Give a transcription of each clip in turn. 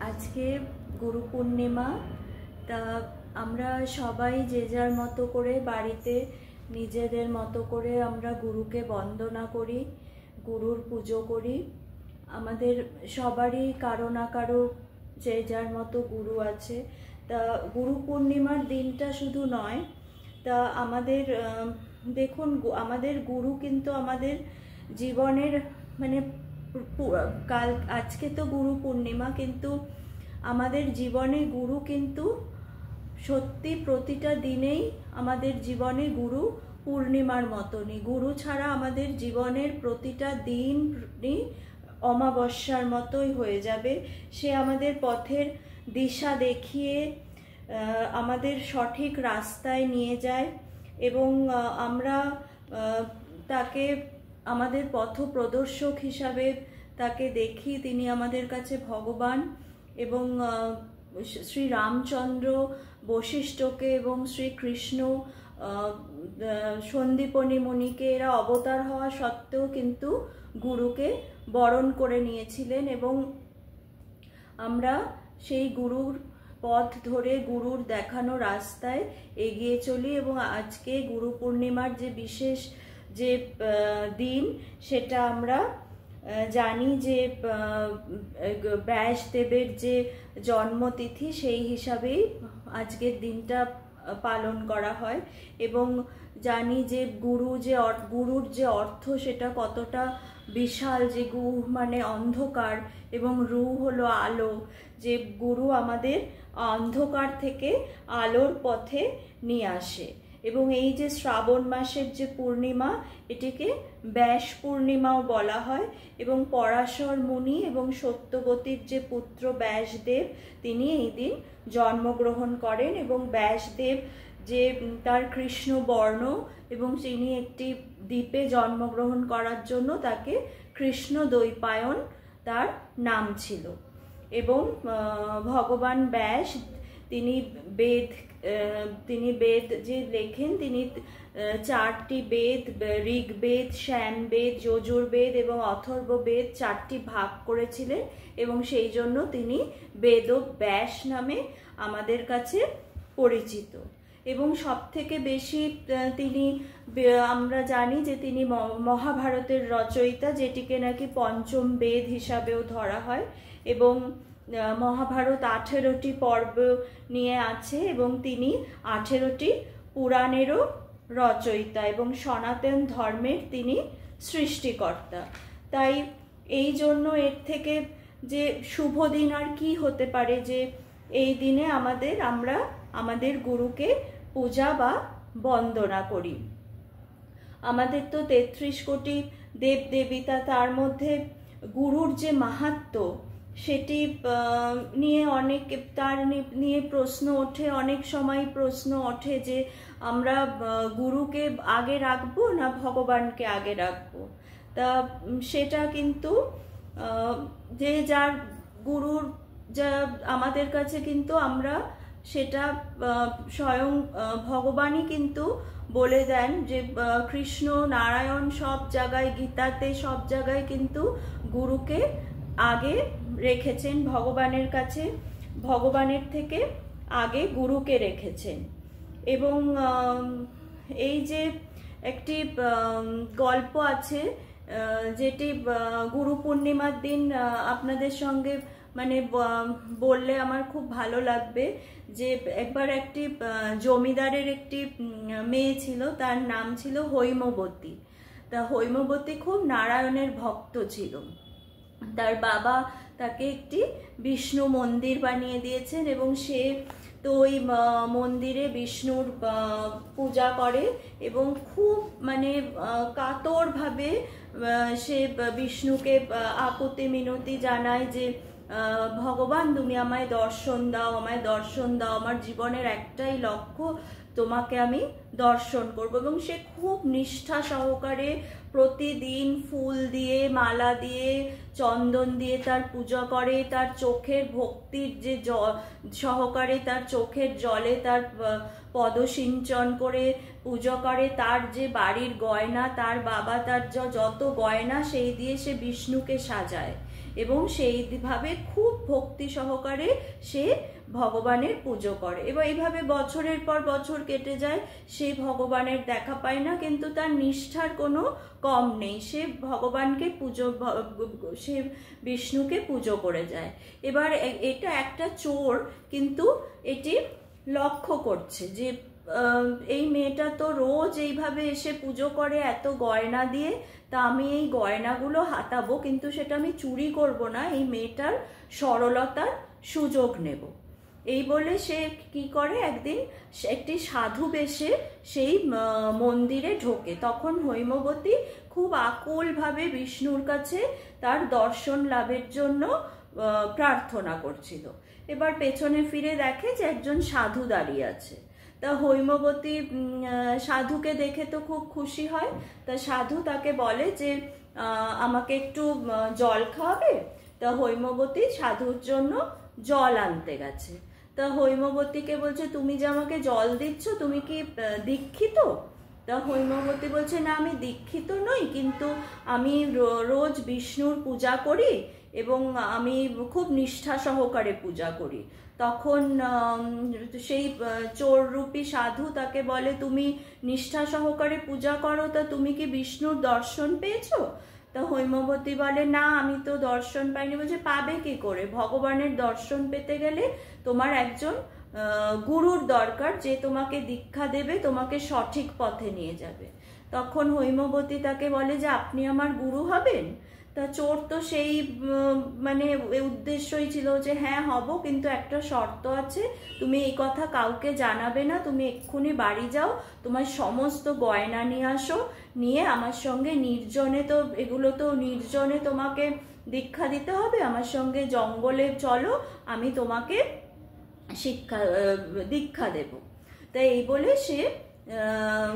আজকে গুরু পূর্ণিমা। তা আমরা সবাই যে যার মতো করে বাড়িতে নিজেদের মতো করে আমরা গুরুকে বন্দনা করি, গুরুর পুজো করি। আমাদের সবারই কারো না কারো যে যার মতো গুরু আছে। তা গুরু পূর্ণিমার দিনটা শুধু নয়, তা আমাদের দেখুন, আমাদের গুরু কিন্তু আমাদের জীবনের মানে কাল আজকে তো গুরু পূর্ণিমা, কিন্তু আমাদের জীবনে গুরু কিন্তু সত্যি প্রতিটা দিনেই আমাদের জীবনে গুরু পূর্ণিমার মতনই। গুরু ছাড়া আমাদের জীবনের প্রতিটা দিনই অমাবস্যার মতোই হয়ে যাবে। সে আমাদের পথের দিশা দেখিয়ে আমাদের সঠিক রাস্তায় নিয়ে যায় এবং আমরা তাকে আমাদের পথ প্রদর্শক হিসাবে তাকে দেখি। তিনি আমাদের কাছে ভগবান এবং শ্রী রামচন্দ্র বশিষ্ঠকে এবং শ্রীকৃষ্ণ সন্দীপনী মুনিকে এরা অবতার হওয়া সত্ত্বেও কিন্তু গুরুকে বরণ করে নিয়েছিলেন এবং আমরা সেই গুরুর পথ ধরে গুরুর দেখানো রাস্তায় এগিয়ে চলি। এবং আজকে গুরু পূর্ণিমার যে বিশেষ যে দিন, সেটা আমরা জানি যে ব্যাসদেবের যে জন্মতিথি, সেই হিসাবেই আজকের দিনটা পালন করা হয়। এবং জানি যে গুরুর যে অর্থ সেটা কতটা বিশাল, যে গু মানে অন্ধকার এবং রু হলো আলো, যে গুরু আমাদের অন্ধকার থেকে আলোর পথে নিয়ে আসে। এবং এই যে শ্রাবণ মাসের যে পূর্ণিমা, এটিকে ব্যাস পূর্ণিমাও বলা হয়। এবং পরাশর মুনি এবং সত্যবতীর যে পুত্র ব্যাসদেব, তিনি এই দিন জন্মগ্রহণ করেন। এবং ব্যাসদেব যে তার কৃষ্ণ বর্ণ এবং তিনি একটি দ্বীপে জন্মগ্রহণ করার জন্য তাকে কৃষ্ণ দ্বৈপায়ন তার নাম ছিল। এবং ভগবান ব্যাস তিনি বেদ যে লেখেন, তিনি 4টি বেদ, ঋগ্বেদ, শ্যামবেদ, যজুর্বেদ এবং অথর্ববেদ 4টি ভাগ করেছিলেন এবং সেই জন্য তিনি বেদব্যাস নামে আমাদের কাছে পরিচিত। এবং সবথেকে বেশি আমরা জানি যে তিনি মহাভারতের রচয়িতা, যেটিকে নাকি পঞ্চম বেদ হিসাবেও ধরা হয়। এবং মহাভারত 18টি পর্ব নিয়ে আছে এবং তিনি 18টি পুরাণেরও রচয়িতা এবং সনাতন ধর্মের তিনি সৃষ্টিকর্তা। তাই এই জন্য এর থেকে যে শুভ দিন আর কি হতে পারে, যে এই দিনে আমরা আমাদের গুরুকে পূজা বা বন্দনা করি। আমাদের তো 33 কোটি দেব দেবতা, তার মধ্যে গুরুর যে মাহাত্ম্য সেটি নিয়ে প্রশ্ন ওঠে। অনেক সময় প্রশ্ন ওঠে যে আমরা গুরুকে আগে রাখবো না ভগবানকে আগে রাখবো। তা সেটা কিন্তু যে যার গুরুর যা আমাদের কাছে কিন্তু আমরা সেটা স্বয়ং ভগবানই কিন্তু বলে দেন যে কৃষ্ণ নারায়ণ সব জায়গায়, গীতাতে সব জায়গায় কিন্তু গুরুকে আগে রেখেছেন। ভগবানের কাছে ভগবানের থেকে আগে গুরুকে রেখেছেন। এবং এই যে একটি গল্প আছে যেটি গুরু পূর্ণিমার দিন আপনাদের সঙ্গে বললে আমার খুব ভালো লাগবে। যে একবার একটি জমিদারের একটি মেয়ে ছিল, তার নাম ছিল হৈমবতী। তা হৈমবতী খুব নারায়ণের ভক্ত ছিল। তার বাবা তাকে একটি বিষ্ণু মন্দির বানিয়ে দিয়েছেন এবং সে তো ওই মন্দিরে বিষ্ণুর পূজা করে এবং খুব কাতরভাবে সে বিষ্ণুকে আকুতি মিনতি জানায় যে ভগবান, তুমি আমায় দর্শন দাও, আমার জীবনের একটাই লক্ষ্য, তোমাকে আমি দর্শন করব। এবং সে খুব নিষ্ঠা সহকারে প্রতিদিন ফুল দিয়ে, মালা দিয়ে, চন্দন দিয়ে তার পূজা করে। তার চোখের ভক্তির যে সহকারে তার চোখের জলে তার পদসিঞ্চন করে পূজা করে। তার যে বাড়ির গয়না, তার বাবা তার যত গয়না সেই দিয়ে সে বিষ্ণুকে সাজায় এবং সেইভাবে খুব ভক্তি সহকারে সে ভগবানের পুজো করে। এবার এইভাবে বছরের পর বছর কেটে যায়, সে ভগবানের দেখা পায় না, কিন্তু তার নিষ্ঠার কোনো কম নেই, সে ভগবানকে সে বিষ্ণুকে পুজো করে যায়। এবার এটা একটা চোর কিন্তু এটি লক্ষ্য করছে যে এই মেয়েটা তো রোজ এইভাবে এসে পুজো করে এত গয়না দিয়ে, তা আমি এই গয়নাগুলো হাতাবো, কিন্তু সেটা আমি চুরি করব না, এই মেয়েটার সরলতার সুযোগ নেব। এই বলে সে কি করে, একদিন একটি সাধু বেশে সেই মন্দিরে ঢোকে। তখন হৈমবতী খুব আকুলভাবে বিষ্ণুর কাছে তার দর্শন লাভের জন্য প্রার্থনা করছিল। এবার পেছনে ফিরে দেখে যে একজন সাধু দাঁড়িয়ে আছে। তা হৈমবতী সাধুকে দেখে তো খুব খুশি হয়। তা সাধু তাকে বলে যে আমাকে একটু জল খাওয়াবে। তা হৈমবতী সাধুর জন্য জল আনতে গেছে। তা হৈমবতীকে বলছে, তুমি যে আমাকে জল দিচ্ছ, তুমি কি দীক্ষিত? তা হৈমবতী বলছে, না আমি দীক্ষিত নই, কিন্তু আমি রোজ বিষ্ণুর পূজা করি এবং আমি খুব নিষ্ঠা সহকারে পূজা করি। তখন সেই চোররূপী সাধু তাকে বলে, তুমি নিষ্ঠা সহকারে পূজা করো, তা তুমি কি বিষ্ণুর দর্শন পেয়েছো? তা হৈমবতী বলে, না আমি তো দর্শন পাইনি। বলছে, পাবে কি করে? ভগবানের দর্শন পেতে গেলে তোমার একজন গুরুর দরকার, যে তোমাকে দীক্ষা দেবে, তোমাকে সঠিক পথে নিয়ে যাবে। তখন হৈমবতী তাকে বলে যে আপনি আমার গুরু হবেন? তা চোর তো সেই মানে উদ্দেশ্যই ছিল যে হ্যাঁ হব, কিন্তু একটা শর্ত আছে, তুমি এই কথা কাউকে জানাবে না, তুমি এক্ষুনি বাড়ি যাও, তোমার সমস্ত গয়না নিয়ে আসো, নিয়ে আমার সঙ্গে নির্জনে, তো এগুলো তো নির্জনে তোমাকে দীক্ষা দিতে হবে, আমার সঙ্গে জঙ্গলে চলো, আমি তোমাকে দীক্ষা দেব। তাই এই বলে সে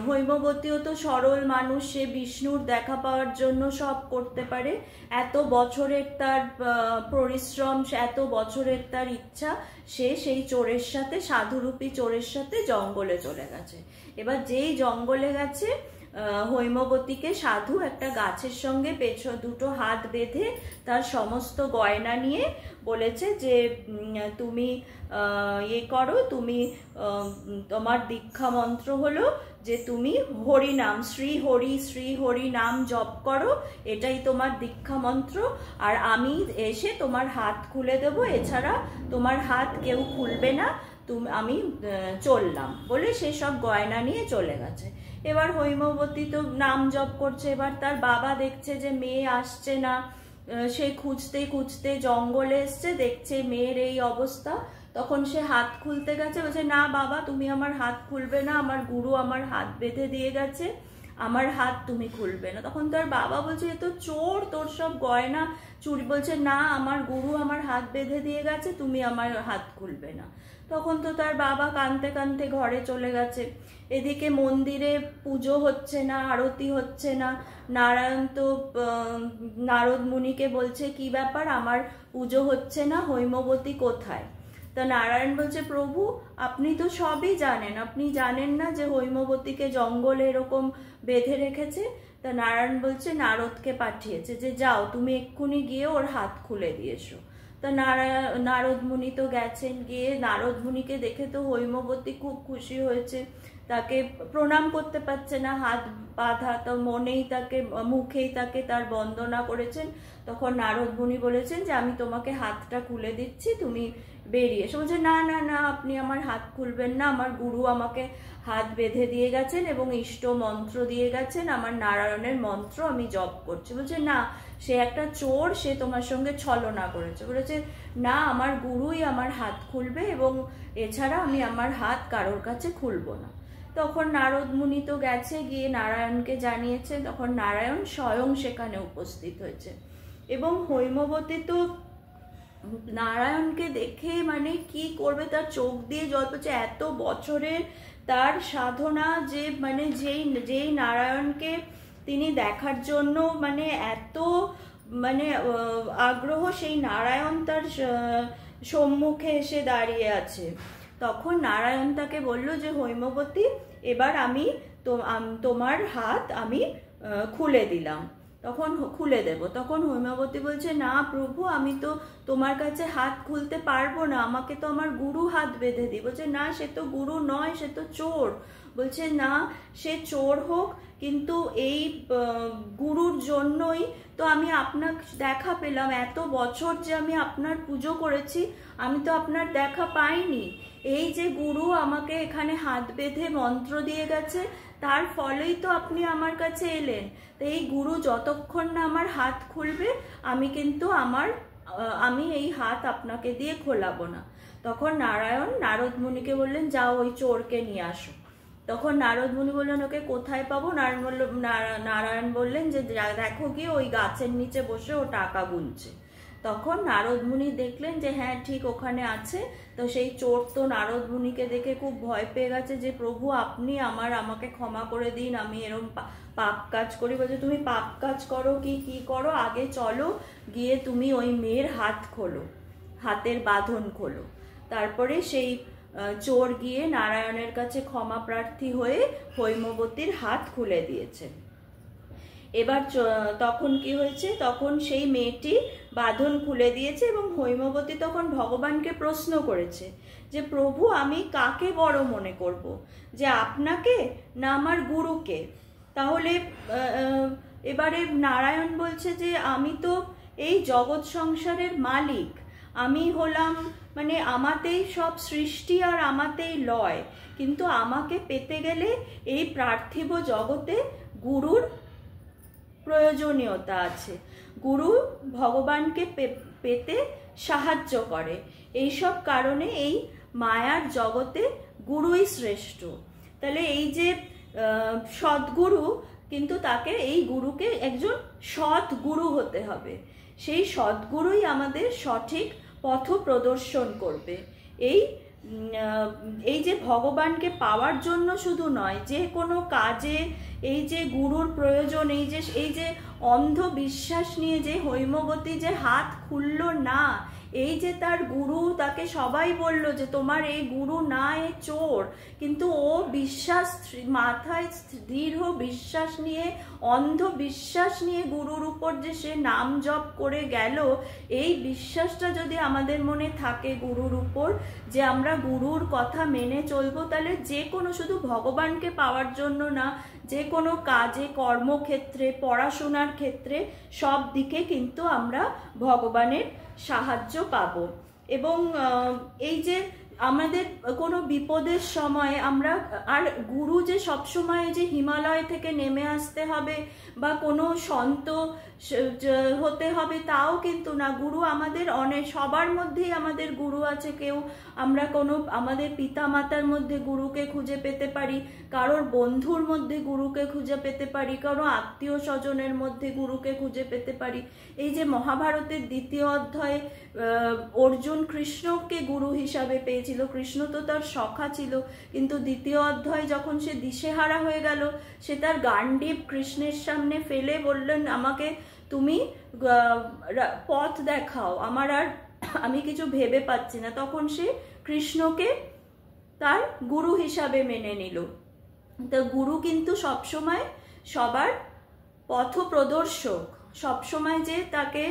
হৈমবতীও তো সরল মানুষ, সে বিষ্ণুর দেখা পাওয়ার জন্য সব করতে পারে। এত বছরের তার পরিশ্রম, এত বছরের তার ইচ্ছা, সে সেই চোরের সাথে, সাধুরূপী চোরের সাথে জঙ্গলে চলে গেছে। এবার যেই জঙ্গলে গেছে, হৈমবতীকে সাধু একটা গাছের সঙ্গে দুটো হাত বেঁধে তার সমস্ত গয়না নিয়ে বলেছে যে তুমি করো, তুমি তোমার দীক্ষা মন্ত্র হলো যে তুমি হরি নাম, শ্রী হরি নাম জপ করো, এটাই তোমার দীক্ষা মন্ত্র, আর আমি এসে তোমার হাত খুলে দেবো, এছাড়া তোমার হাত কেউ খুলবে না, আমি চললাম বলে সে সব গয়না নিয়ে চলে গেছে। এবার হৈমবতী তো নাম জপ করছে। এবার তার বাবা দেখছে যে মেয়ে আসছে না, সে খুঁজতে খুঁজতে জঙ্গলে এসছে, দেখছে মেয়ের এই অবস্থা। তখন সে হাত খুলতে গেছে, বলছে না বাবা, তুমি আমার হাত খুলবে না, আমার গুরু আমার হাত বেঁধে দিয়ে গেছে, আমার হাত তুমি খুলবে না। তখন তার বাবা বলছে, এ তো চোর, তোর সব গয়না চুরি। বলছে না, আমার গুরু আমার হাত বেঁধে দিয়ে গেছে, তুমি আমার হাত খুলবে না। তখন তো তার বাবা কাঁদতে কাঁদতে ঘরে চলে গেছে। এদিকে মন্দিরে পুজো হচ্ছে না, আরতি হচ্ছে না। নারায়ণ তো নারদ মুনিকে বলছে, কি ব্যাপার, আমার পুজো হচ্ছে না, হৈমবতী কোথায়? তা নারায়ণ বলছে, প্রভু আপনি তো সবই জানেন, আপনি জানেন না যে হৈমবতীকে জঙ্গলে এরকম বেঁধে রেখেছে? তা নারায়ণ বলছে, নারদকে পাঠিয়েছে যে যাও তুমি এক্ষুনি গিয়ে ওর হাত খুলে দিয়ে এসো। তা নারদ মুনি তো গেছেন, গিয়ে নারদ মুনিকে দেখে তো হৈমবতী খুব খুশি হয়েছে, তাকে প্রণাম করতে পারছে না, হাত বাঁধা, তো মনেই তাকে, মুখেই তাকে তার বন্দনা করেছেন। তখন নারদ মুনি বলেছেন যে আমি তোমাকে হাতটা খুলে দিচ্ছি, তুমি বেরিয়ে এসো। বলছে না না না, আপনি আমার হাত খুলবেন না, আমার গুরু আমাকে হাত বেঁধে দিয়ে গেছেন এবং ইষ্ট মন্ত্র দিয়ে গেছেন, আমার নারায়ণের মন্ত্র আমি জপ করছি। বলছে না, সে একটা চোর, সে তোমার সঙ্গে ছলনা করেছে। বলেছে না, আমার গুরুই আমার হাত খুলবে এবং এছাড়া আমি আমার হাত কারোর কাছে খুলবো না। তখন নারদ মুনি তো গেছে, গিয়ে নারায়ণকে জানিয়েছে। তখন নারায়ণ স্বয়ং সেখানে উপস্থিত হয়েছে এবং হৈমবতী তো নারায়ণকে দেখে মানে কি করবে, তার চোখ দিয়ে জল পড়ছে। এত বছরের তার সাধনা, যে মানে যেই নারায়ণকে তিনি দেখার জন্য মানে এত মানে আগ্রহ, সেই নারায়ণ তার সম্মুখে এসে দাঁড়িয়ে আছে। তখন নারায়ণ তাকে বলল যে হৈমবতী, এবার আমি তোমার হাত আমি খুলে দিলাম। তখন খুলে দেব। তখন হৈমবতী বলছে, না প্রভু, আমি তো তোমার কাছে হাত খুলতে পারবো না, আমাকে তো আমার গুরু হাত বেঁধে দিই। বলছে, না, সে তো গুরু নয়, সে তো চোর। বলছে, না, সে চোর হোক, কিন্তু এই গুরুর জন্যই তো আমি আপনার দেখা পেলাম। এত বছর যে আমি আপনার পুজো করেছি, আমি তো আপনার দেখা পাইনি। এই যে গুরু আমাকে এখানে হাত বেঁধে মন্ত্র দিয়ে গেছে, তার ফলেই তো আপনি আমার কাছে এলেন। তো এই গুরু যতক্ষণ না আমার হাত খুলবে, আমি কিন্তু আমি এই হাত আপনাকে দিয়ে খোলাবো না। তখন নারদ মুনিকে বললেন, যাও ওই চোরকে নিয়ে আসো। তখন নারদ মুনি বললেন, ওকে কোথায় পাবো? নারায়ণ বললেন যে, দেখো গিয়ে ওই গাছের নিচে বসে ও টাকা গুনছে। তখন নারদ মুনি দেখলেন যে হ্যাঁ, ঠিক ওখানে আছে। তো সেই চোর তো নারদ মুনিকে দেখে খুব ভয় পেয়ে গেছে যে, প্রভু আপনি আমাকে ক্ষমা করে দিন, আমি এরকম পাপ কাজ করি। বলছে, তুমি পাপ কাজ করো কি করো, আগে চলো গিয়ে তুমি ওই মেয়ের হাত খোলো, হাতের বাঁধন খোলো। তারপরে সেই চোর গিয়ে নারায়ণের কাছে ক্ষমা প্রার্থী হয়ে হৈমবতীর হাত খুলে দিয়েছে। এবার তখন কি হয়েছে, তখন সেই মেয়েটি বাঁধন খুলে দিয়েছে এবং হৈমবতী তখন ভগবানকে প্রশ্ন করেছে যে, প্রভু আমি কাকে বড় মনে করব, যে আপনাকে না আমার গুরুকে? তাহলে এবারে নারায়ণ বলছে যে, আমি তো এই জগৎ সংসারের মালিক, আমি হলাম মানে আমাতেই সব সৃষ্টি আর আমাতেই লয়, কিন্তু আমাকে পেতে গেলে এই পার্থিব জগতে গুরুর প্রয়োজনীয়তা আছে। গুরু ভগবানকে পেতে সাহায্য করে। এই সব কারণে এই মায়ার জগতে গুরুই শ্রেষ্ঠ। তাহলে এই যে সদ্গুরু, কিন্তু তাকে এই গুরুকে একজন সৎ গুরু হতে হবে। সেই সদ্গুরুই আমাদের সঠিক পথ প্রদর্শন করবে। এই যে ভগবানকে পাওয়ার জন্য শুধু নয়, যে কোনো কাজে এই যে গুরুর প্রয়োজন, এই যে অন্ধবিশ্বাস নিয়ে যে হৈমবতী যে হাত খুলল না, এই যে তার গুরু, তাকে সবাই বলল যে তোমার এই গুরু না, এ চোর, কিন্তু ও বিশ্বাস, মাথায় দৃঢ় বিশ্বাস নিয়ে, অন্ধবিশ্বাস নিয়ে গুরুর উপর যে সে নাম জপ করে গেল, এই বিশ্বাসটা যদি আমাদের মনে থাকে গুরুর উপর, যে আমরা গুরুর কথা মেনে চলবো, তাহলে যে কোনো, শুধু ভগবানকে পাওয়ার জন্য না, যে কোনো কাজে, কর্মক্ষেত্রে, পড়াশোনার ক্ষেত্রে, সব দিকে কিন্তু আমরা ভগবানের সাহায্য পাব। এবং এই যে আমাদের কোনো বিপদের সময় আমরা, আর গুরু যে সবসময় যে হিমালয় থেকে নেমে আসতে হবে বা কোনো সন্ত হতে হবে তাও কিন্তু না। গুরু আমাদের সবার মধ্যেই আমাদের গুরু আছে। আমরা আমাদের পিতা মাতার মধ্যে গুরুকে খুঁজে পেতে পারি, কারোর বন্ধুর মধ্যে গুরুকে খুঁজে পেতে পারি, কারো আত্মীয় স্বজনের মধ্যে গুরুকে খুঁজে পেতে পারি। এই যে মহাভারতের 2য় অধ্যায়ে অর্জুন কৃষ্ণকে গুরু হিসাবে পেয়েছিল, কৃষ্ণ তো তার সখা ছিল, কিন্তু 2য় অধ্যায়ে যখন সে দিশেহারা হয়ে গেল, সে তার গান্ডীব কৃষ্ণের সামনে ফেলে বললেন, আমাকে তুমি পথ দেখাও, আমি কিছু ভেবে পাচ্ছি না। তখন সে কৃষ্ণকে তার গুরু হিসাবে মেনে নিল। তো গুরু কিন্তু সবসময় সবার পথ প্রদর্শক, সবসময় যে তাকে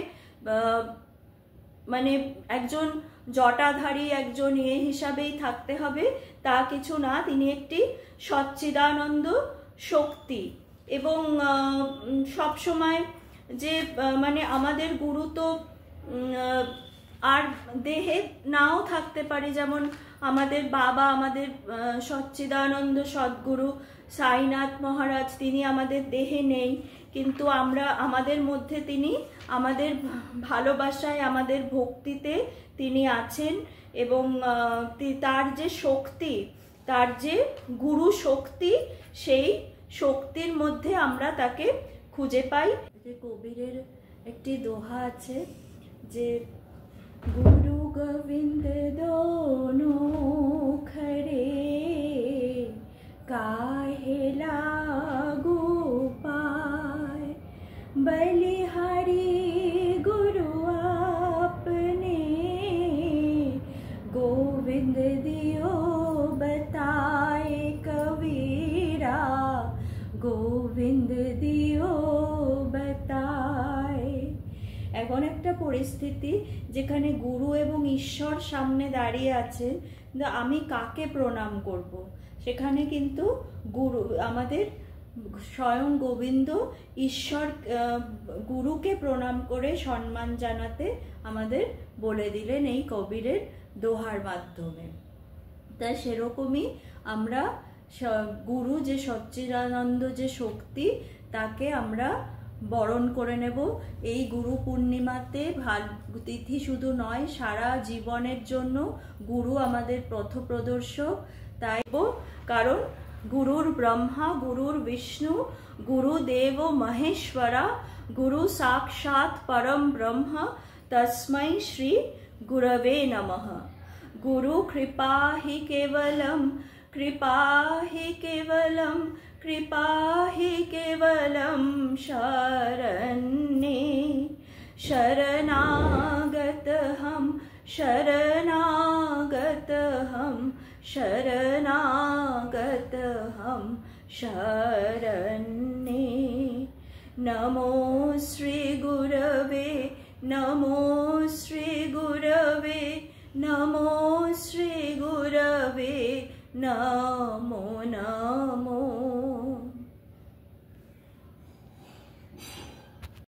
মানে একজন জটাধারী একজন হিসাবেই থাকতে হবে তা কিছু না। তিনি একটি সচ্চিদানন্দ শক্তি, এবং সবসময় যে মানে আমাদের গুরু তো আর দেহে নাও থাকতে পারে, যেমন আমাদের বাবা, আমাদের সচ্চিদানন্দ সদ্গুরু সাইনাথ মহারাজ, তিনি আমাদের দেহে নেই, কিন্তু আমাদের মধ্যে তিনি আমাদের ভালোবাসায়, আমাদের ভক্তিতে তিনি আছেন। এবং তার যে শক্তি, তার যে গুরু শক্তি, সেই শক্তির মধ্যে আমরা তাকে খুঁজে পাই। যে কবিরের একটি দোহা আছে যে, गुरु गोविंद दोनों खड़े, काहे लागू पाए, बलिहारी गुरु आपने, गोविंद दियो बताए कबीरा, गोविंद दियो बता। পরিস্থিতি যেখানে গুরু এবং ঈশ্বর সামনে দাঁড়িয়ে আছেন, কিন্তু আমি কাকে প্রণাম করব? সেখানে কিন্তু গুরু আমাদের স্বয়ং গোবিন্দ ঈশ্বর গুরুকে প্রণাম করে সম্মান জানাতে আমাদের বলে দিলেন এই কবিরের দোহার মাধ্যমে। তাই সেরকমই আমরা গুরু যে সচ্চিদানন্দ যে শক্তি, তাকে আমরা বরণ করে নেব এই গুরু পূর্ণিমাতে। তিথি শুধু নয়, সারা জীবনের জন্য গুরু আমাদের পথপ্রদর্শক। তাই কারণ গুরুর ব্রহ্মা, গুরুর বিষ্ণু, গুরুদেব মহেশ্বরা, গুরু সাক্ষাৎ পরম ব্রহ্ম, তস্मै শ্রী গুরবে নমঃ। गुरु कृपा ही केवलम, कृपा ही केवलम, कृपा ही केवलम शरण्ये। शरणागत हम, शरणागत हम, शरणागत हम शरण्ये। नमो श्री गुरवे, नमो श्री गुरवे, नमो श्री गुरवे, नमो नमो।